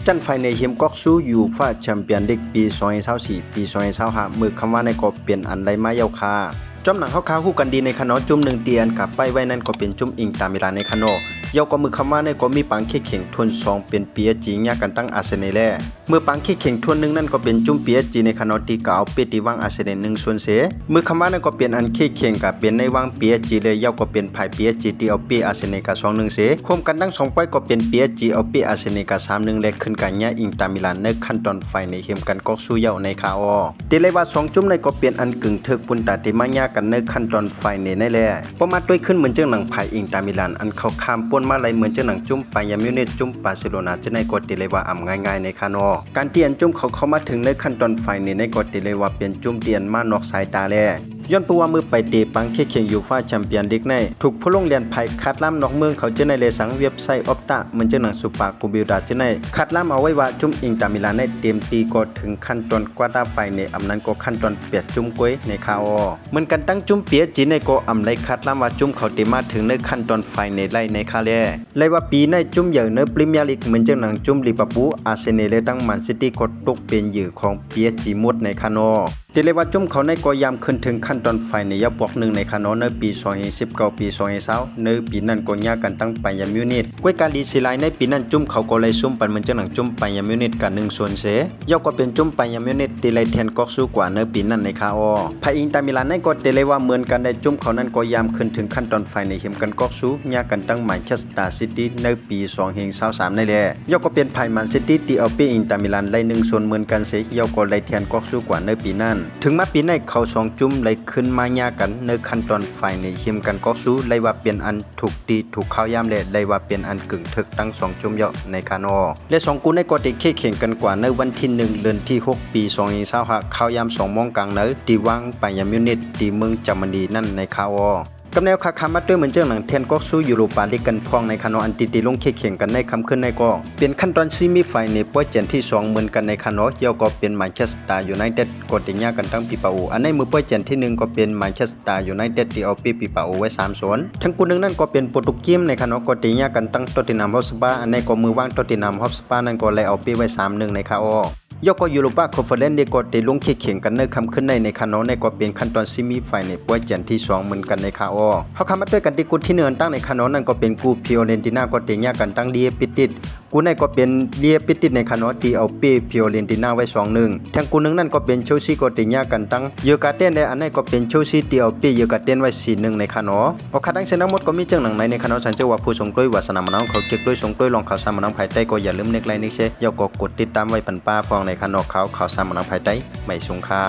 จันไฟในเฮียมก๊อกสู้อยู่ฟ้าแชมเปี้ยนลีกปี2024ปี2025มือคำว่าในก็เปลี่ยนอันไรมาเยาคาจอมหนังเฮาค้าคู่กันดีในคณะจุ่ม1เตียนกับไปไว้นั่นก็เป็นจุ่มอิงตามิลานในคณะเยาก็มือคำว่าในก็มีปังเข่งทุน2เป็นเปียจีญากันตั้งอาเซเนแลเมื่อปังเข่งทุนนึงนั่นก็เป็นจุ่มเปียจีในคณะที่เก่าเปตีวางอาเซเน1ส่วนเสมือคำว่านั่นก็เป็นอันเข่งกับเป็นในวางเปียจีเลยเยาก็เป็นไผเปียจีที่เอาเปียอาเซเนกับ2-1เสคมกันตั้ง2ป้อยก็เป็นเปียจีเอาเปียอาเซเนกับ3-1แลกขึ้นกันญาอิงตามิลานในขั้นตอนไฟในเฮียมกันก๊อกสู้เยาในคาอตีเลยว่า2จุ่มในก็เป็นอันกึ่งถึกปุ่นตาติมาญากันในขั้นตอนไฟในแลประมาณด้วยขึ้นเหมือนเจ้าหนังไผอิงตามิลานอันเขาข้ามป่นมาไหลเหมือนเจ้าหนังจุ่มไปยามิวเนตจุ่มบาร์เซโลนาจะในกอติเลยว่าอ่ำง่ายๆในคานอการเตียนจุ่มเขาเข้ามาถึงในขั้นตอนไฟในกอติเลยว่าเป็นจุ่มเตียนมานอกสายตาแลย้อนตัวว่ามือไปเตะปังเข่งอยู่ฟ้าแชมเปี้ยนลีกในถูกผู้ลงเรียนไผ่คัดล้ำนอกเมืองเขาจะในเลสังเว็บไซต์ออฟตาเหมือนเจ้าหนังสุปากูบิลดาจะในคัดล้ำเอาไว้ว่าจุ่มอิงตามิลานในเตรียมตีก็ถึงขั้นตอนกว่าตาไฟในอำนั้นก็ขั้นตอนเปียดจุ่มก้อยในคาอเหมือนกันตั้งจุ่มเปียจีในก็อำไรคัดล้ำว่าจุ่มเขาเตมาถึงในขั้นตอนไฟในไล่ในคาแลเลยว่าปีในจุ่มใหญ่ในพรีเมียร์ลีกเหมือนเจ้าหนังจุ่มลิเวอร์พูลอาร์เซนอลตั้งแมนซิตี้ก็ตกเป็นเหยื่อของเปียจีหมดในคานอจะเรียกว่าจุ่มเขาในก็ยามขึ้นถึงขั้นตอนไฟในยาบวก1ในคานอในปี2019ปี2020ในปีนั้นก็ยากันตั้งไปยามิวนิตกวยการดีสิไลในปีนั้นจุ่มเขาก็เลยซุ่มปันเหมือนเจ้าหนังจุ่มไปยามิวนิตกัน1ส่วนเสยาก็เป็นจุ่มไปยามิวนิตตีไลแทนก๊อกสู้กว่าในปีนั้นในคาอพาอิงตามิลานในก็เตเลยว่าเหมือนกันได้จุ่มเขานั้นก็ยามขึ้นถึงขั้นตอนไฟในเข็มกันก๊อกสู้ยากันตั้งแมนเชสเตอร์ซิตี้ในปี2023ในแลยาก็เป็นไพ่แมนซิตี้ตีเอาปีอิงตามิลานไล่1ส่วนเหมือนกันเสยาก็ไล่แทนก๊อกสู้กว่าในปีนั้นถึงมาปีในเขา2จุ่มไล่ขึ้นมายากันในขั้นตอนไฟในเข็มกันก๊อกสู้ไล่ว่าเป็นอันถูกตีถูกเข้ายามและไล่ว่าเป็นอันกึ่งถึกตั้ง2จุ่มเยาะในคานอและ2กูในก็ติเข่งกันกว่าในวันที่1เดือนที่6ปี2025เข้ายาม2โมงกลางเนอตีวางไปยามิวนิตตีเมืองจามนีนั่นในคาอกำแนวคาคามาด้วยเหมือนเจ้าหนังเทนก็สู้ยูโรปาลีกกันพองในคานออันติลงเข่งกันในคำขึ้นในก็เป็นขั้นตอนซีมีไฟในป้อยเจนที่2เหมือนกันในคานอยาวก็เป็นแมนเชสเตอร์ยูไนเต็ดกดติญากันตั้งปีปาโออันในมือป้อยเจนที่1ก็เป็นแมนเชสเตอร์ยูไนเต็ดที่เอาปีปาโอไว้3-0ทั้งกูนึงนั่นก็เป็นโปรตุเกสในคานอกดติญากันตั้งตอตตินัมฮอตสปาอันในก็มือวางตอตตินัมฮอตสปานั่นก็เลยเอาปีไว้3-1ในคาอยกก็ยูโรปาคอนเฟอเรนซ์ได้ก็ได้ลงเข่งกันในคำขึ้นในคานอในก็เป็นขั้นตอนซิมีไฟในป้วยเจนที่2เหมือนกันในคาอเฮาคำมาด้วยกันที่กูที่1ตั้งในคานอนั่นก็เป็นกูฟิโอเรนติน่าก็เตญากันตั้งเลียปิติดกูในก็เป็นเลียปิติดในคานอตีเอาเปฟิโอเรนติน่าไว้2-1ทั้งกูนึงนั่นก็เป็นเชลซีก็เตญากันตั้งเยอกาเต้นและอันนั้นก็เป็นเชลซีตีเอาเปเยอกาเต้นไว้4-1ในคานอพอคัดทั้งเสนหมดก็มีจังหนังในคานอสันเจว่าผู้ส่งกล้วยวัสนามน้องเขาเก็บด้วยส่งกล้วยลองข่าวสารน้องภายใต้ก็อย่าลืมเน็กไลน์เน็กแชร์ยกก็กดติดตามไว้ปันป้าพองในคานอเขาสามนังภายใต้ไม่สงค่า